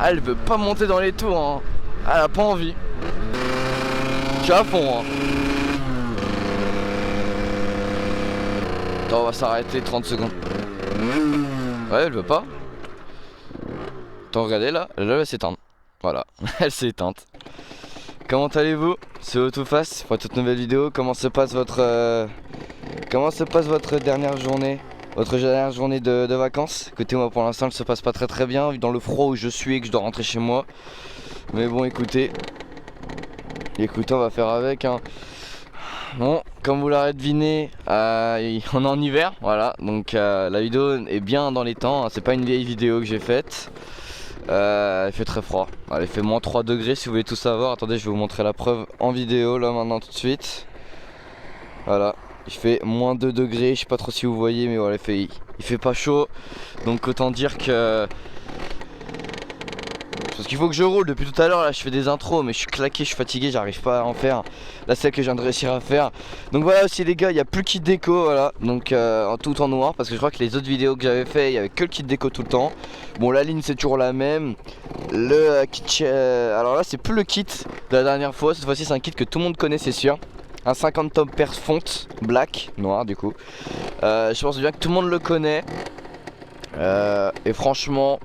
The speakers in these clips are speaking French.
Ah, elle veut pas monter dans les tours, hein. Elle a pas envie. Je suis à fond, hein. Attends, on va s'arrêter 30 secondes. Ouais, elle veut pas. Attends, regardez là, elle va s'éteindre. Voilà, elle s'est éteinte. Comment allez-vous? C'est Autoface pour toute nouvelle vidéo. Comment se passe votre dernière journée? Votre dernière journée de vacances? Écoutez, moi pour l'instant elle se passe pas très bien dans le froid où je suis et que je dois rentrer chez moi. Mais bon, écoutez, on va faire avec, hein. Bon, comme vous l'aurez deviné, on est en hiver, voilà. Donc la vidéo est bien dans les temps, hein. C'est pas une vieille vidéo que j'ai faite. Il fait très froid. Allez, il fait moins 3 degrés si vous voulez tout savoir. Attendez, je vais vous montrer la preuve en vidéo là maintenant tout de suite. Voilà. Il fait moins 2 degrés, je sais pas trop si vous voyez, mais voilà, il fait pas chaud. Donc autant dire que... Parce qu'il faut que je roule depuis tout à l'heure, là je fais des intros, mais je suis claqué, je suis fatigué, j'arrive pas à en faire. Là, celle que je viens de réussir à faire. Donc voilà aussi les gars, il n'y a plus le kit déco, voilà. Donc tout en noir, parce que je crois que les autres vidéos que j'avais fait, il y avait que le kit déco tout le temps. Bon, la ligne c'est toujours la même. Le kit... alors là c'est plus le kit de la dernière fois, cette fois-ci c'est un kit que tout le monde connaît, c'est sûr. Un 50 top pers fonte, black, noir du coup. Je pense bien que tout le monde le connaît. Et franchement,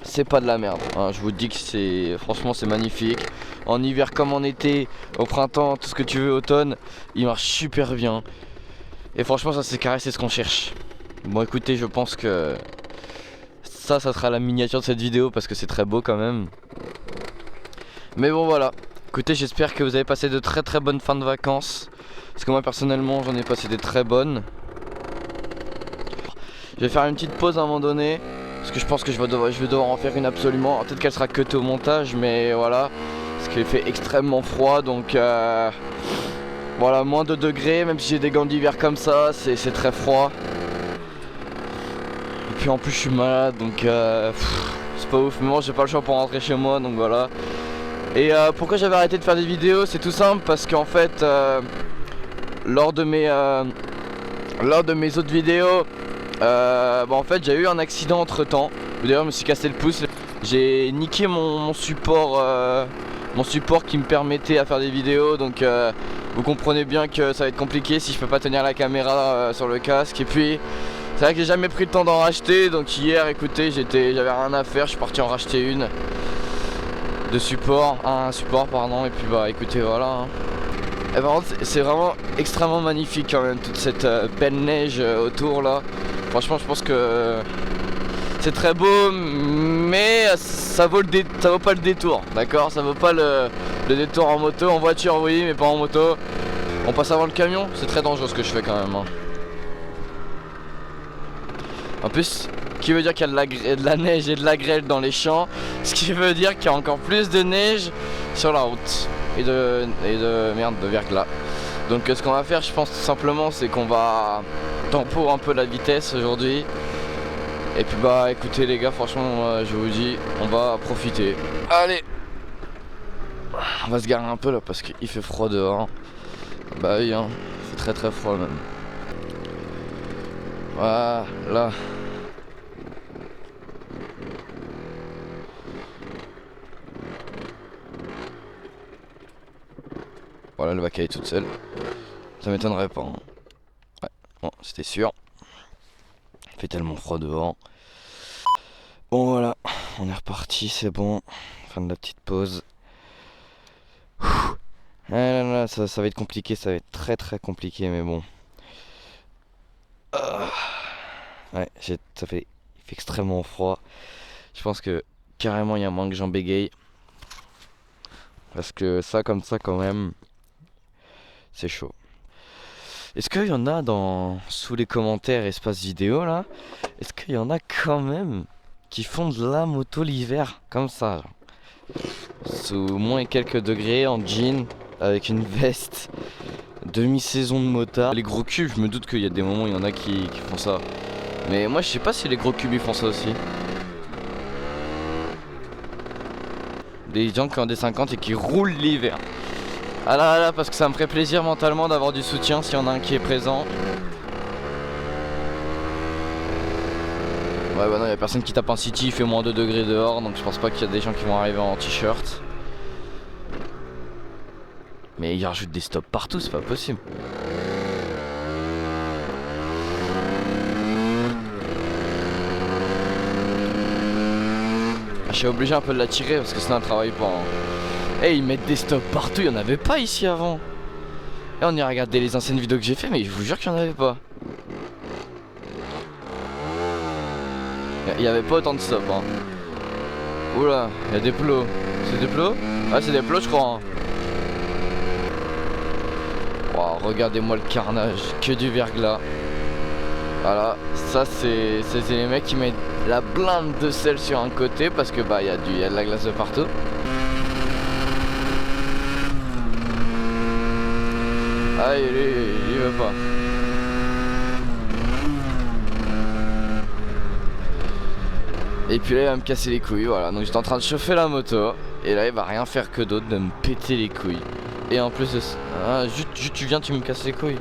c'est pas de la merde, hein. Je vous dis que franchement c'est magnifique. En hiver comme en été, au printemps, tout ce que tu veux, automne, il marche super bien. Et franchement ça c'est carré, c'est ce qu'on cherche. Bon écoutez, je pense que ça sera la miniature de cette vidéo parce que c'est très beau quand même. Mais bon voilà. Écoutez, j'espère que vous avez passé de très bonnes fins de vacances. Parce que moi personnellement j'en ai passé des très bonnes. Je vais faire une petite pause à un moment donné. Parce que je pense que je vais devoir en faire une absolument. Peut-être qu'elle sera cutée au montage, mais voilà. Parce qu'il fait extrêmement froid, donc voilà, moins de degrés. Même si j'ai des gants d'hiver comme ça, c'est très froid. Et puis en plus je suis malade, donc c'est pas ouf. Mais moi j'ai pas le choix pour rentrer chez moi, donc voilà. Et pourquoi j'avais arrêté de faire des vidéos? C'est tout simple, parce qu'en fait lors de mes autres vidéos, en fait j'ai eu un accident entre temps. D'ailleurs je me suis cassé le pouce. J'ai niqué mon support qui me permettait à faire des vidéos. Donc vous comprenez bien que ça va être compliqué si je peux pas tenir la caméra sur le casque. Et puis c'est vrai que j'ai jamais pris le temps d'en racheter. Donc hier, écoutez, j'avais rien à faire, je suis parti en racheter une de support, un support pardon. Et puis bah écoutez, voilà, hein. Et par contre c'est vraiment extrêmement magnifique quand même, toute cette belle neige autour là. Franchement je pense que c'est très beau, mais ça vaut pas le détour, d'accord? Ça vaut pas le détour en moto, en voiture oui, mais pas en moto. On passe avant le camion, c'est très dangereux ce que je fais quand même, hein. En plus, qui veut dire qu'il y a de la neige et de la grêle dans les champs, ce qui veut dire qu'il y a encore plus de neige sur la route et de verglas. Donc ce qu'on va faire, je pense tout simplement, c'est qu'on va tempo un peu la vitesse aujourd'hui. Et puis bah écoutez les gars, franchement je vous dis, on va profiter. Allez, on va se garer un peu là parce qu'il fait froid dehors. Bah oui, hein, il fait très froid même. Voilà. Voilà, elle va caler toute seule. Ça m'étonnerait pas, hein. Ouais, bon, c'était sûr. Il fait tellement froid dehors. Bon voilà, on est reparti, c'est bon. Fin de la petite pause. Là, ça va être compliqué, ça va être très compliqué, mais bon. Ouais, il fait extrêmement froid. Je pense que carrément il y a moins que j'en bégaye. Parce que ça comme ça quand même, c'est chaud. Est-ce qu'il y en a sous les commentaires espace vidéo là? Est-ce qu'il y en a quand même qui font de la moto l'hiver comme ça, genre, sous moins quelques degrés en jean avec une veste, demi-saison de motard. Les gros cubes, je me doute qu'il y a des moments où il y en a qui font ça. Mais moi je sais pas si les gros cubes ils font ça aussi. Des gens qui ont des 50 et qui roulent l'hiver. Ah là, parce que ça me ferait plaisir mentalement d'avoir du soutien s'il y en a un qui est présent. Ouais bah non, y'a personne qui tape un city, il fait moins 2 degrés dehors, donc je pense pas qu'il y a des gens qui vont arriver en t-shirt. Mais ils rajoutent des stops partout, c'est pas possible. Je suis obligé un peu de la tirer parce que sinon elle travaille pas. Eh, ils mettent des stops partout, il y en avait pas ici avant. Et on y a regardé les anciennes vidéos que j'ai fait, mais je vous jure qu'il y en avait pas. Il y avait pas autant de stops hein. Oula, il y a des plots. C'est des plots? Ouais, c'est des plots je crois hein. Wow, regardez-moi le carnage, que du verglas. Voilà, ça c'est les mecs qui mettent la blinde de sel sur un côté parce que bah y a de la glace de partout. Ah il veut pas. Et puis là il va me casser les couilles, voilà. Donc j'étais en train de chauffer la moto. Et là il va rien faire que d'autre de me péter les couilles. Et en plus de ça, ah, juste tu viens, tu me casses les couilles.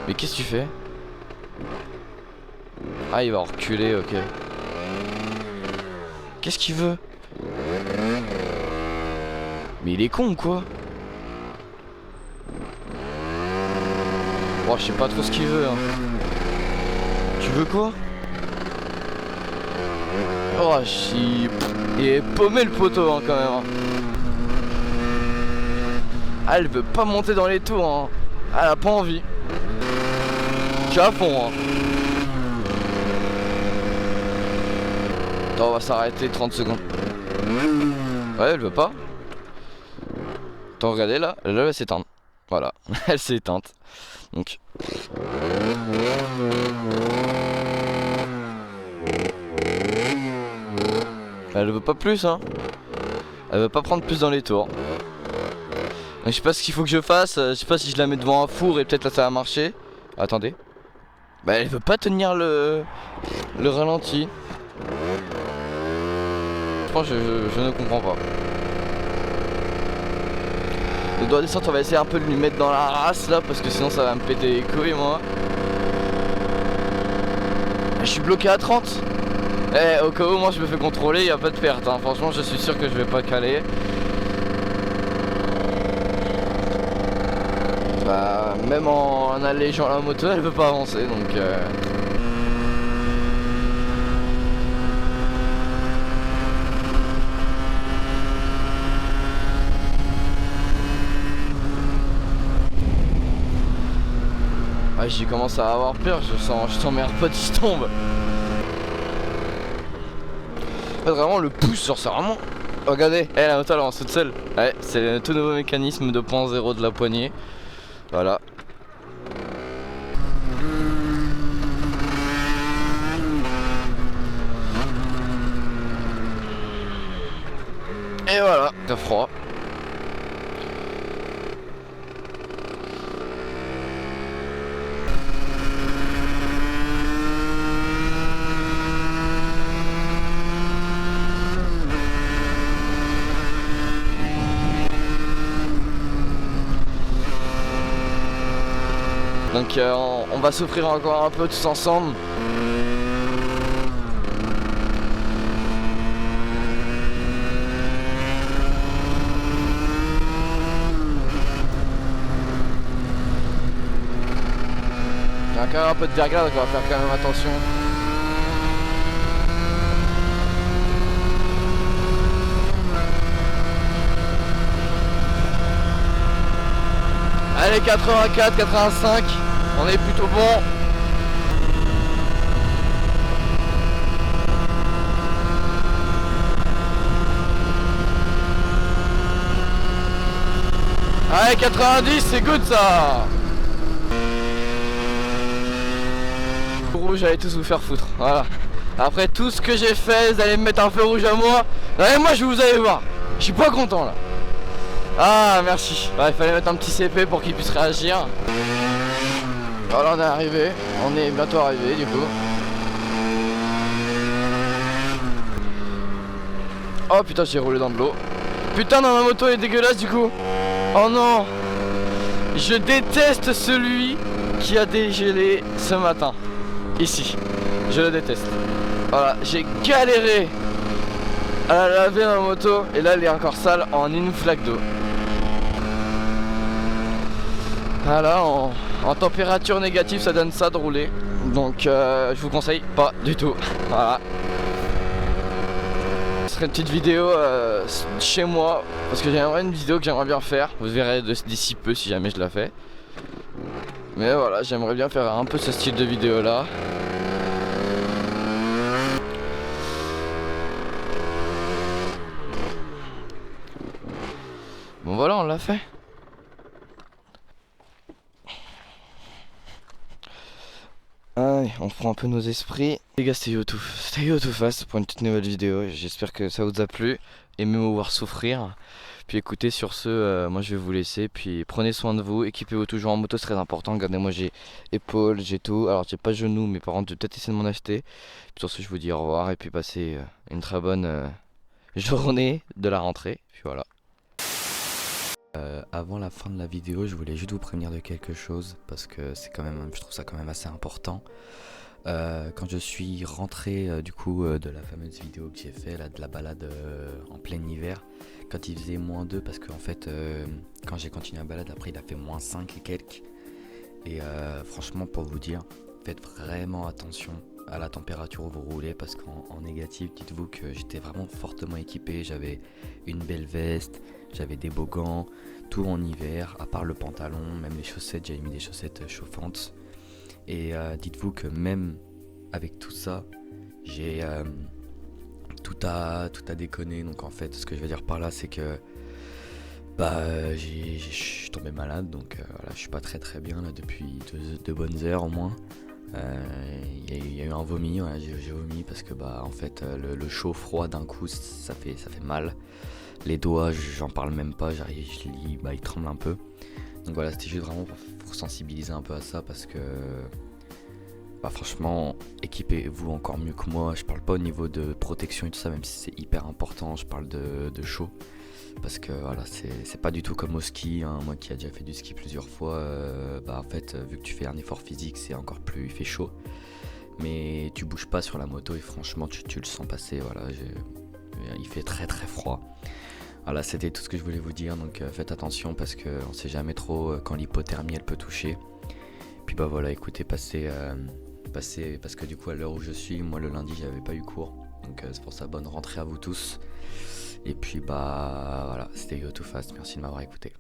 Mais qu'est-ce que tu fais? Ah il va reculer, ok. Qu'est-ce qu'il veut? Mais il est con ou quoi? Oh je sais pas trop ce qu'il veut hein. Tu veux quoi? Oh il est paumé le poteau hein, quand même hein. Ah elle veut pas monter dans les tours hein. Elle a pas envie. Je suis à fond hein. Attends on va s'arrêter 30 secondes. Ouais elle veut pas. Attends regardez là, elle va s'éteindre. Voilà, elle s'est éteinte. Donc elle veut pas plus hein. Elle veut pas prendre plus dans les tours. Donc, je sais pas ce qu'il faut que je fasse. Je sais pas si je la mets devant un four et peut-être là ça va marcher. Attendez. Bah elle veut pas tenir le ralenti. Franchement je ne comprends pas. Le doigt descente on va essayer un peu de lui mettre dans la race là parce que sinon ça va me péter les couilles moi. Je suis bloqué à 30. Eh au cas où moi je me fais contrôler, y a pas de perte hein. Franchement je suis sûr que je vais pas caler. Bah même en allégeant la moto elle veut pas avancer donc ah, j'y commence à avoir peur, je sens mes AirPods qui tombent. En fait, vraiment le pouce sur ça, vraiment. Regardez, la moto elle avance toute seule. Ouais, c'est le tout nouveau mécanisme 2.0 de la poignée. Voilà. Et voilà, t'as froid. Donc on va s'offrir encore un peu tous ensemble. Il y a quand même un peu de verglas donc on va faire quand même attention. Allez 84, 85, on est plutôt bon. Allez 90, c'est good ça. Rouge, allez tous vous faire foutre, voilà. Après tout ce que j'ai fait, vous allez me mettre un feu rouge à moi. Et moi je vous allez voir, je suis pas content là. Ah merci. Ouais, il fallait mettre un petit CP pour qu'il puisse réagir. Voilà on est arrivé. On est bientôt arrivé du coup. Oh putain j'ai roulé dans de l'eau. Putain non ma moto est dégueulasse du coup. Oh non. Je déteste celui qui a dégelé ce matin. Ici. Je le déteste. Voilà, j'ai galéré à la laver ma moto et là elle est encore sale en une flaque d'eau. Voilà, en température négative ça donne ça de rouler. Donc je vous conseille pas du tout. Voilà. Ce serait une petite vidéo chez moi parce que j'aimerais une vidéo que j'aimerais bien faire. Vous verrez d'ici peu si jamais je la fais. Mais voilà, j'aimerais bien faire un peu ce style de vidéo là. Bon voilà, on l'a fait. Allez, on prend un peu nos esprits. Les gars, c'était YoTooFast pour une toute nouvelle vidéo. J'espère que ça vous a plu. Aimez me voir souffrir. Puis écoutez, sur ce, moi je vais vous laisser. Puis prenez soin de vous. Équipez-vous toujours en moto, c'est très important. Regardez, moi j'ai épaules, j'ai tout. Alors j'ai pas genoux, mais par contre, je vais peut-être essayer de m'en acheter. Puis sur ce, je vous dis au revoir. Et puis passez une très bonne journée de la rentrée. Puis voilà. Avant la fin de la vidéo, je voulais juste vous prévenir de quelque chose parce que c'est quand même, je trouve ça quand même assez important. Quand je suis rentré du coup de la fameuse vidéo que j'ai fait là, de la balade en plein hiver, quand il faisait -2 parce qu'en fait quand j'ai continué la balade après il a fait -5 et quelques. Et franchement pour vous dire, faites vraiment attention à la température où vous roulez parce qu'en négatif, dites-vous que j'étais vraiment fortement équipé, j'avais une belle veste, j'avais des beaux gants, tout en hiver, à part le pantalon, même les chaussettes, j'avais mis des chaussettes chauffantes. Et dites-vous que même avec tout ça, j'ai tout a déconné. Donc en fait, ce que je veux dire par là, c'est que je suis tombé malade, donc voilà, je suis pas très bien là depuis 2 bonnes heures au moins. Il y a eu un vomi, ouais, j'ai vomi parce que en fait le chaud froid d'un coup ça fait mal. Les doigts j'en parle même pas, ils tremblent un peu. Donc voilà, c'était juste vraiment pour sensibiliser un peu à ça parce que franchement équipez-vous encore mieux que moi. Je parle pas au niveau de protection et tout ça, même si c'est hyper important, je parle de chaud. Parce que voilà, c'est pas du tout comme au ski, hein. Moi qui a déjà fait du ski plusieurs fois, en fait vu que tu fais un effort physique c'est encore plus, il fait chaud. Mais tu bouges pas sur la moto et franchement tu le sens passer, voilà, il fait très froid. Voilà, c'était tout ce que je voulais vous dire, donc faites attention parce qu'on sait jamais trop quand l'hypothermie elle peut toucher. Puis voilà, écoutez, passez parce que du coup à l'heure où je suis, moi le lundi j'avais pas eu cours. Donc c'est pour ça, bonne rentrée à vous tous. Et puis voilà, c'était YoTooFast, merci de m'avoir écouté.